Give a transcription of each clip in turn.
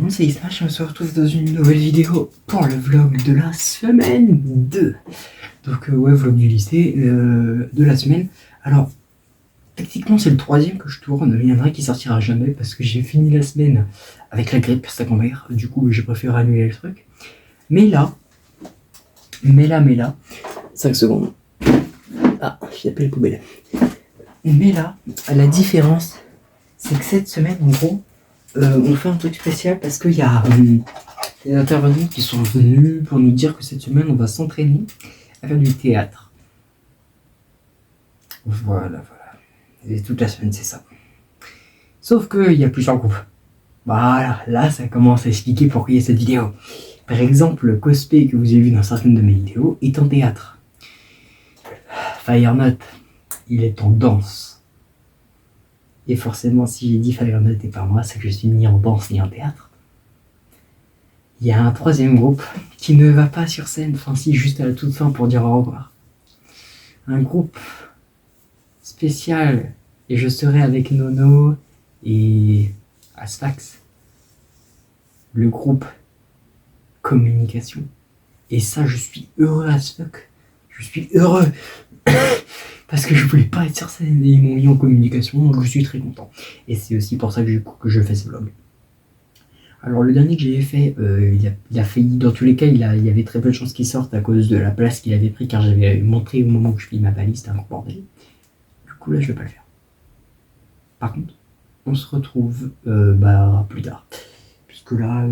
monde, c'est Ismash et on se retrouve dans une nouvelle vidéo pour le vlog de la semaine 2. Donc ouais, vlog du lycée de la semaine. Alors, techniquement c'est le troisième que je tourne, il y en a un qui sortira jamais parce que j'ai fini la semaine avec la grippe secondaire. Du coup j'ai préféré annuler le truc. Mais là, 5 secondes. Ah, j'ai appelé les poubelles. Mais là, la différence, c'est que cette semaine, en gros, on fait un truc spécial parce qu'il y a des intervenants qui sont venus pour nous dire que cette semaine, on va s'entraîner à faire du théâtre. Voilà. Et toute la semaine, c'est ça. Sauf qu'il y a plusieurs groupes. Voilà, là, ça commence à expliquer pourquoi il y a cette vidéo. Par exemple, le cosplay que vous avez vu dans certaines de mes vidéos est en théâtre. Firenut, il est en danse. Et forcément, si j'ai dit Firenut et pas moi, c'est que je suis ni en danse ni en théâtre. Il y a un troisième groupe qui ne va pas sur scène, enfin si, juste à la toute fin pour dire au revoir. Un groupe spécial, et je serai avec Nono et Asfax. Le groupe communication. Et ça, je suis heureux as fuck. Je suis heureux parce que je voulais pas être sur scène et ils m'ont mis en communication, donc je suis très content. Et c'est aussi pour ça que je fais ce vlog. Alors le dernier que j'ai fait, il a failli, dans tous les cas, il y avait très peu de chances qu'il sorte à cause de la place qu'il avait pris, car j'avais montré au moment où je fais ma valise, c'était un gros bordel. Du coup là je vais pas le faire. Par contre, on se retrouve plus tard. Puisque là,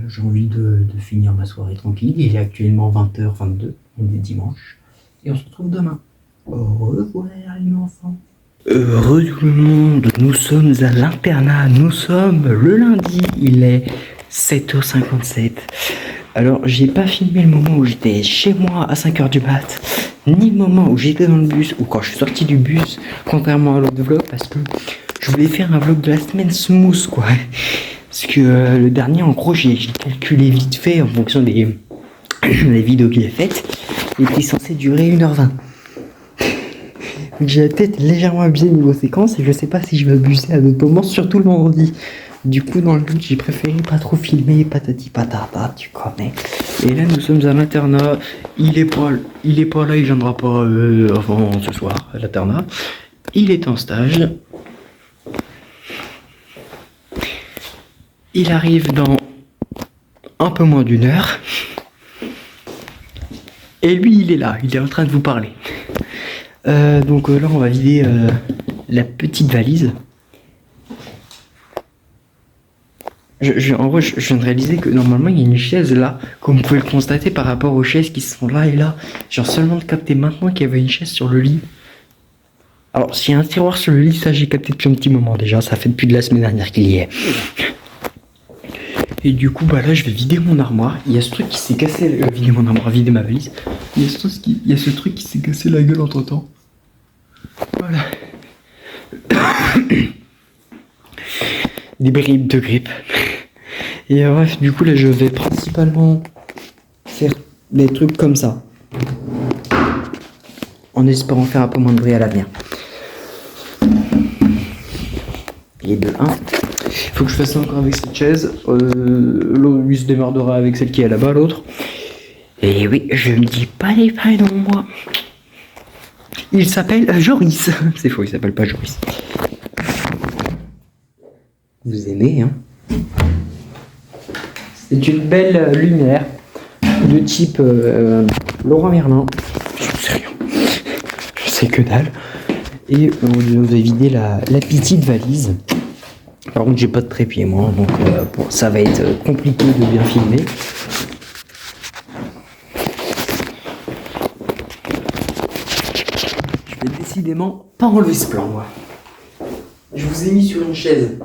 j'ai envie de finir ma soirée tranquille. Il est actuellement 20h22, on est dimanche. Et on se retrouve demain. Au revoir les enfants. Heureux tout le monde, nous sommes à l'internat, nous sommes le lundi, il est 7h57. Alors j'ai pas filmé le moment où j'étais chez moi à 5h du mat, ni le moment où j'étais dans le bus ou quand je suis sorti du bus, contrairement à l'autre vlog, parce que je voulais faire un vlog de la semaine smooth quoi. Parce que le dernier, en gros, j'ai calculé vite fait en fonction des vidéos qu'il a faites. Il était censé durer 1h20. Donc j'ai la tête légèrement abusée niveau séquence et je sais pas si je vais abuser à d'autres moments, surtout le vendredi. Du coup, dans le doute, j'ai préféré pas trop filmer, patati patata, tu connais. Et là, nous sommes à l'internat. Il est pas là, il viendra pas avant ce soir à l'internat. Il est en stage. Il arrive dans un peu moins d'une heure. Et lui, il est là, il est en train de vous parler. Donc là, on va vider la petite valise. En vrai, je viens de réaliser que normalement, il y a une chaise là, comme vous pouvez le constater par rapport aux chaises qui sont là et là. J'ai seulement capté maintenant qu'il y avait une chaise sur le lit. Alors, s'il y a un tiroir sur le lit, ça j'ai capté depuis un petit moment déjà. Ça fait depuis de la semaine dernière qu'il y est. Et du coup, là, je vais vider mon armoire. Il y a ce truc qui s'est cassé, vider mon armoire, vider ma valise. Il y a ce truc qui s'est cassé la gueule entre temps. Voilà. Des bribes de grippe. Et bref, du coup, là, je vais principalement faire des trucs comme ça. En espérant faire un peu moins de bruit à l'avenir. Et de 1. Faut que je fasse ça encore avec cette chaise. Lui se démerdera avec celle qui est là-bas, l'autre. Et oui, je me dis pas les prénoms, moi. Il s'appelle Joris. C'est faux, il s'appelle pas Joris. Vous aimez, hein? C'est une belle lumière de type Leroy Merlin. Je sais rien. Je sais que dalle. Et on va vider la petite valise. Par contre, j'ai pas de trépied, moi, donc ça va être compliqué de bien filmer. Je vais décidément pas enlever ce plan, moi. Je vous ai mis sur une chaise.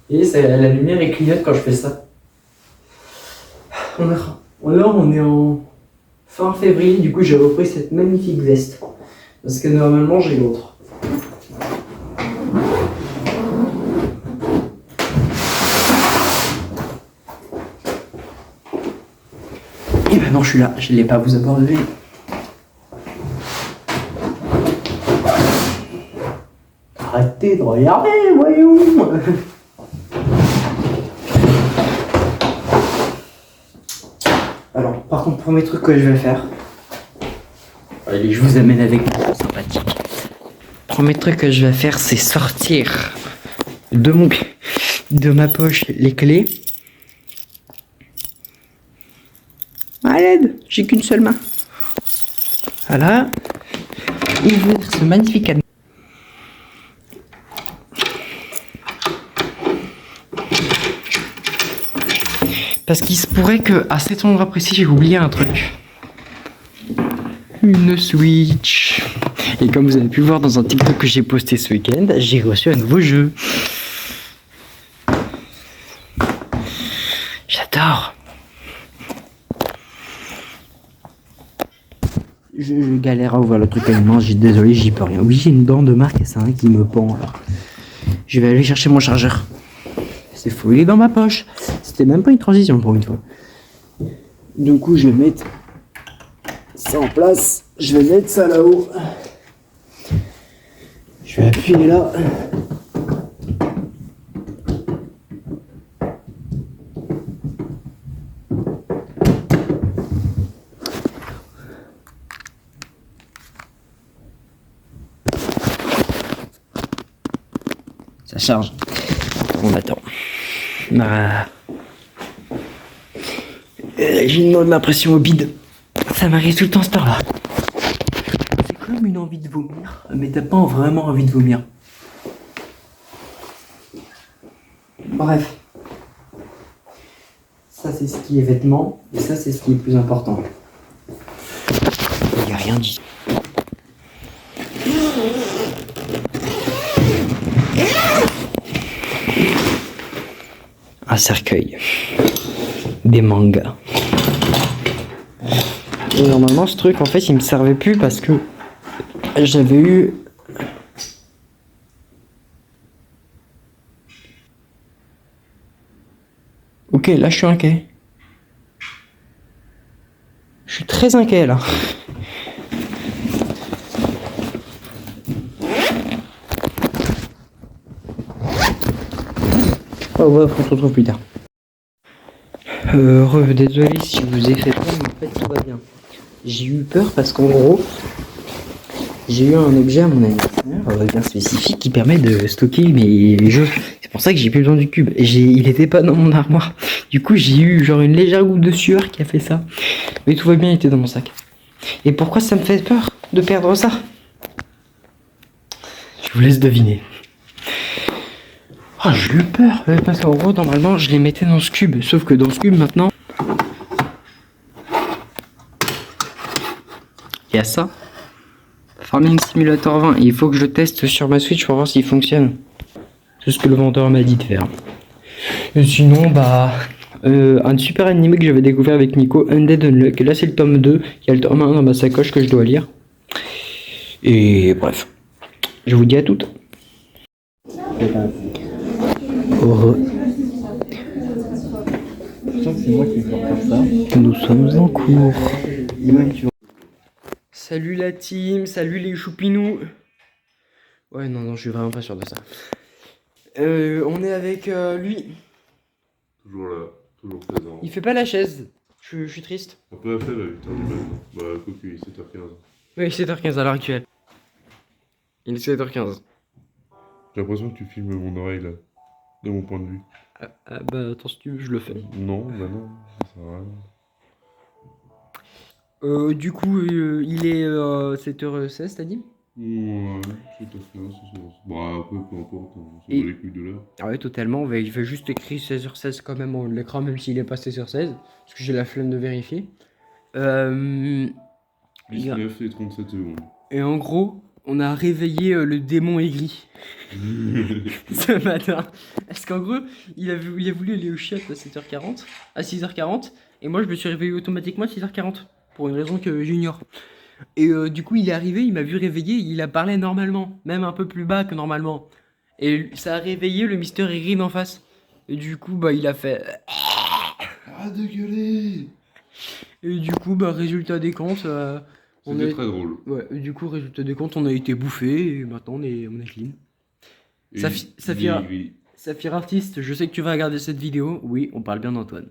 Et la lumière est clignote quand je fais ça. On est en fin février, du coup j'ai repris cette magnifique veste. Parce que normalement j'ai l'autre. Et maintenant je suis là, je ne l'ai pas vous abordé. arrêtez de regarder, voyons. Alors, par contre, premier truc que je vais faire. Allez, je vous amène avec moi, c'est sympathique. Premier truc que je vais faire, c'est sortir de ma poche les clés. À l'aide, j'ai qu'une seule main. Voilà. Ouvrir ce magnifique cadenas. Parce qu'il se pourrait que à cet endroit précis, j'ai oublié un truc. Une Switch. Et comme vous avez pu voir dans un TikTok que j'ai posté ce week-end, j'ai reçu un nouveau jeu. J'adore. Je galère à ouvrir le truc à une main, désolé, j'y peux rien. Oui, j'ai une dent de marque S1 qui me pend là. Je vais aller chercher mon chargeur. C'est faux, il est dans ma poche. C'était même pas une transition pour une fois. Du coup, je vais mettre ça en place. Je vais mettre ça là-haut. Je vais appuyer là. Ça charge. On attend. Ah. J'ai une de l'impression au bide. Ça m'arrive tout le temps cette heure-là. C'est comme une envie de vomir, mais t'as pas vraiment envie de vomir. Bref. Ça c'est ce qui est vêtements, et ça c'est ce qui est plus important. Il n'y a rien dit. Un cercueil. Des mangas. Et normalement ce truc en fait il me servait plus parce que j'avais eu Ok, là je suis inquiet. Je suis très inquiet là. Oh ouais, on se retrouve plus tard. Désolé si je vous ai fait peur, mais en fait tout va bien. J'ai eu peur parce qu'en gros, j'ai eu un objet à mon anniversaire bien spécifique qui permet de stocker mes jeux. C'est pour ça que j'ai plus besoin du cube. Il était pas dans mon armoire. Du coup, j'ai eu genre une légère goutte de sueur qui a fait ça. Mais tout va bien, il était dans mon sac. Et pourquoi ça me fait peur de perdre ça? Je vous laisse deviner. Oh, j'ai eu peur. Parce qu'en gros, normalement, je les mettais dans ce cube. Sauf que dans ce cube, maintenant, il y a ça. Farming Simulator 20. Il faut que je teste sur ma Switch pour voir s'il fonctionne. C'est ce que le vendeur m'a dit de faire. Et sinon, un super animé que j'avais découvert avec Nico, Undead Unluck. Là, c'est le tome 2. Il y a le tome 1 dans ma sacoche que je dois lire. Et bref. Je vous dis à toutes. Nous sommes en cours. Salut la team, salut les choupinous. Ouais, non, je suis vraiment pas sûr de ça. On est avec lui. Toujours là, toujours présent. Il fait pas la chaise. Je suis triste. On peut la faire à 8h du matin. Bah, cocu, il est 7h15. Oui, 7h15 à l'heure actuelle. Il est 7h15. J'ai l'impression que tu filmes mon oreille là, de mon point de vue. Bah attends, si tu veux, je le fais. Non, bah non, ça sert à rien. Du coup, il est 7h16, t'as dit? Ouais, 7h15, c'est ça. Bah, après, peu importe, on s'en Et- bat les couilles de l'heure. Ah ouais, totalement. Il fait juste écrire 16h16 quand même en l'écran, même s'il est pas 16h16. Parce que j'ai la flemme de vérifier. Il y a- 19 et 37 secondes. Et en gros, on a réveillé le démon aigri ce matin. Parce qu'en gros, il a voulu aller au chiottes à 7h40, à 6h40. Et moi, je me suis réveillé automatiquement à 6h40. Pour une raison que j'ignore. Et du coup, il est arrivé, il m'a vu réveiller, il a parlé normalement. Même un peu plus bas que normalement. Et ça a réveillé le Mister Aigri d'en face. Et du coup, il a fait... Ah, de gueuler! Et du coup, résultat des comptes... C'était très drôle. Ouais, du coup, résultat des comptes, on a été bouffé et maintenant on est clean. Et Saphir Artiste, je sais que tu vas regarder cette vidéo. Oui, on parle bien d'Antoine.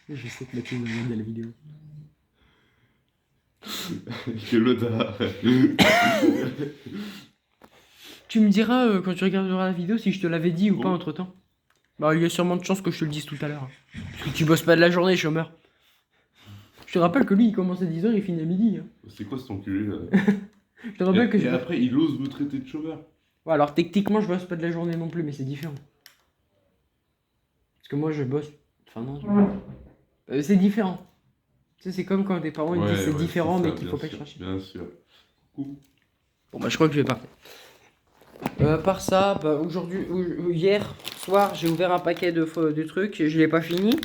Je sais que Mathieu va regarder la vidéo. Quel bâtard. Tu me diras quand tu regarderas la vidéo si je te l'avais dit ou pas entre temps. Bah, il y a sûrement de chances que je te le dise tout à l'heure. Parce que tu bosses pas de la journée, chômeur. Je te rappelle que lui, il commence à 10h, il finit à midi. Hein. C'est quoi cet enculé là? Je te rappelle que et après, il ose me traiter de chômeur. Ouais, alors techniquement, je bosse pas de la journée non plus, mais c'est différent. Parce que moi, je bosse. Enfin, non. C'est différent. Tu sais, c'est comme quand tes parents ils disent c'est différent, mais qu'il faut pas chercher. Bien sûr. Bon, bah, je crois que je vais partir. À part ça, bah, hier soir, j'ai ouvert un paquet de trucs, je l'ai pas fini.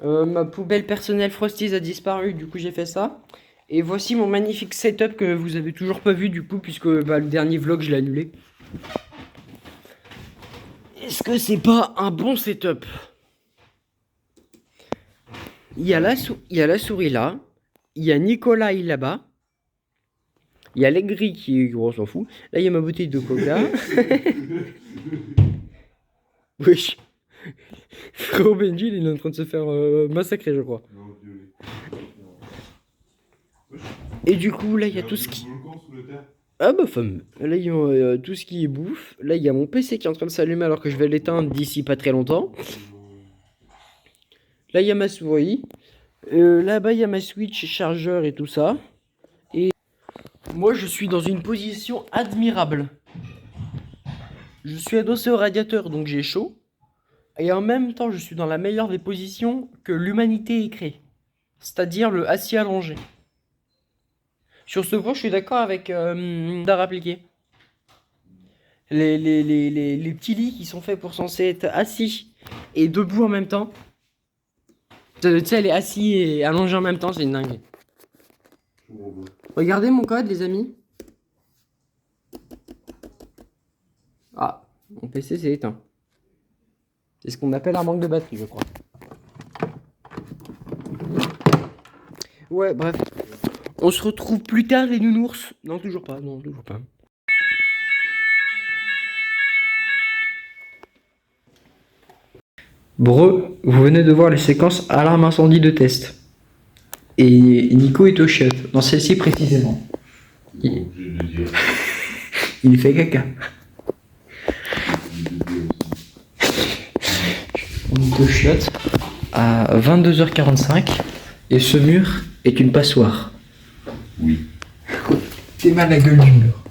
Ma poubelle personnelle Frosties a disparu, du coup j'ai fait ça. Et voici mon magnifique setup que vous avez toujours pas vu du coup, puisque bah, le dernier vlog je l'ai annulé. Est-ce que c'est pas un bon setup? Il y a la souris là, il y a Nicolas là-bas. Il y a l'aigri qui est gros, on s'en fout. Là, il y a ma bouteille de coca. Wesh. Frérot Benji, il est en train de se faire massacrer, je crois. Et du coup, là, il y a tout ce qui... Ah bah, femme. Là, il y a tout ce qui est bouffe. Là, il y a mon PC qui est en train de s'allumer alors que je vais l'éteindre d'ici pas très longtemps. Là, il y a ma souris. Là-bas, il y a ma Switch, chargeur et tout ça. Moi, je suis dans une position admirable. Je suis adossé au radiateur, donc j'ai chaud. Et en même temps, je suis dans la meilleure des positions que l'humanité ait créée. C'est-à-dire le assis allongé. Sur ce point, je suis d'accord avec d'art appliqué. Les petits lits qui sont faits pour censés être assis et debout en même temps. Tu sais, les assis et allongés en même temps, c'est une dinguerie. Regardez mon code, les amis. Ah, mon PC s'est éteint. C'est ce qu'on appelle un manque de batterie, je crois. Ouais, bref. On se retrouve plus tard, les nounours. Non, toujours pas. Non, toujours pas. Bro, vous venez de voir les séquences alarme incendie de test. Et Nico est au chiottes, dans celle-ci précisément. Il fait caca. On est au chiottes à 22h45 et ce mur est une passoire. Oui. T'es mal la gueule du mur.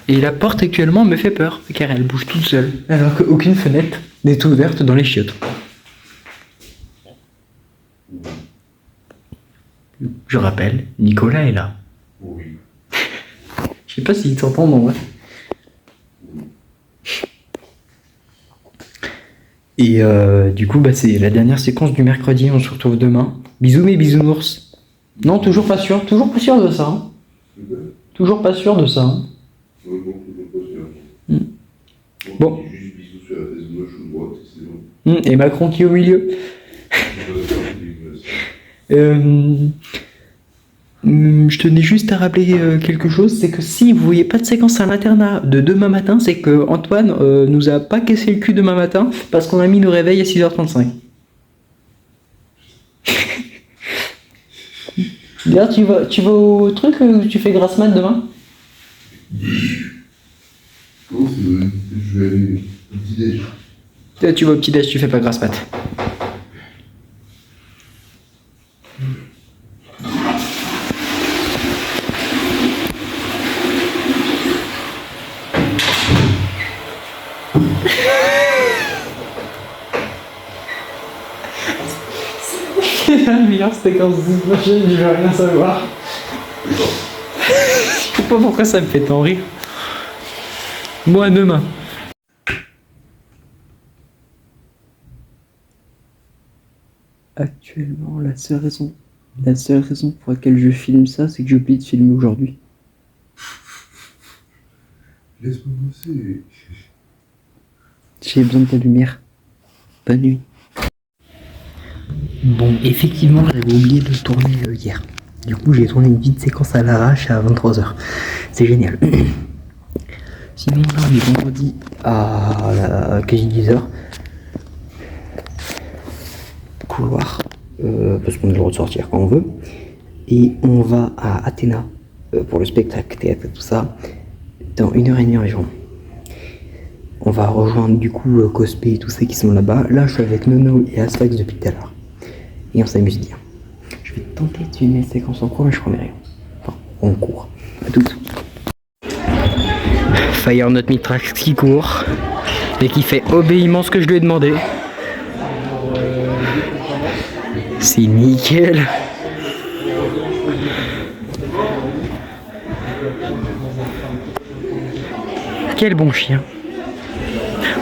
Et la porte actuellement me fait peur car elle bouge toute seule alors qu'aucune fenêtre n'est ouverte dans les chiottes. Je rappelle, Nicolas est là. Oui. Je sais pas s'il t'entend, non, ouais. Et du coup, bah, c'est la dernière séquence du mercredi. On se retrouve demain. Bisous mes bisounours. Non, toujours pas sûr de ça. Hein. Toujours pas sûr de ça. Hein. Non, toujours pas sûr. Bon. Juste bisous sur la fesse gauche ou droite, c'est bon. Et Macron qui est au milieu. Je tenais juste à rappeler quelque chose, c'est que si vous voyez pas de séquence à l'internat de demain matin, c'est que Antoine nous a pas cassé le cul demain matin parce qu'on a mis nos réveils à 6h35. D'ailleurs, tu vas au truc où tu fais grasse mat demain? Non, c'est vrai, je vais aller au petit-déj. Tu vas au petit-déj, tu fais pas grasse mat. C'est la meilleure séquence de prochaine, je veux rien savoir. Je sais pas pourquoi ça me fait tant rire. Moi demain. Actuellement, la seule raison pour laquelle je filme ça, c'est que j'ai oublié de filmer aujourd'hui. Laisse-moi bosser. J'ai besoin de ta lumière. Bonne nuit. Bon, effectivement, j'avais oublié de tourner hier. Du coup, j'ai tourné une petite séquence à l'arrache à 23h. C'est génial. Sinon là on est vendredi à quasi 10h. Couloir, parce qu'on a le droit de sortir quand on veut. Et on va à Athéna pour le spectacle, théâtre et tout ça, dans 1h30 environ. On va rejoindre du coup Cosplay et tous ceux qui sont là-bas. Là je suis avec Nono et Asphax depuis tout à l'heure. Et on s'amuse bien. Je vais tenter de filmer les séquences en cours mais je promets rien. Enfin, en cours. À toutes. Fire Not Mitrax qui court et qui fait obéiment ce que je lui ai demandé. C'est nickel. Quel bon chien.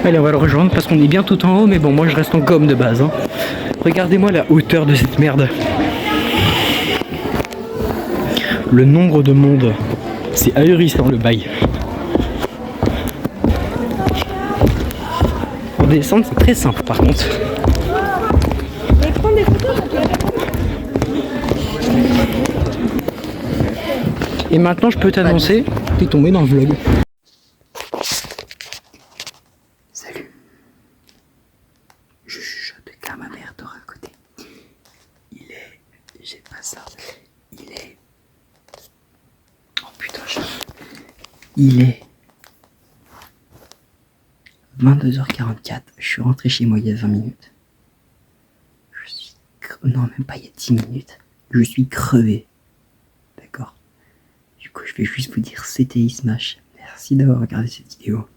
Allez, on va le rejoindre parce qu'on est bien tout en haut, mais bon, moi je reste en gomme de base. Hein. Regardez-moi la hauteur de cette merde. Le nombre de monde, c'est ahurissant le bail. Pour descendre, c'est très simple par contre. Et maintenant, je peux t'annoncer, t'es tombé dans le vlog. Salut. Je chuchote car ma mère dort à côté. Il est... J'ai pas ça. Il est... Oh putain, il est 22h44. Je suis rentré chez moi il y a 20 minutes. Je suis... Non, même pas il y a 10 minutes. Je suis crevé. D'accord. Du coup, je vais juste vous dire CTI Smash. Merci d'avoir regardé cette vidéo.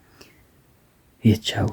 Et ciao.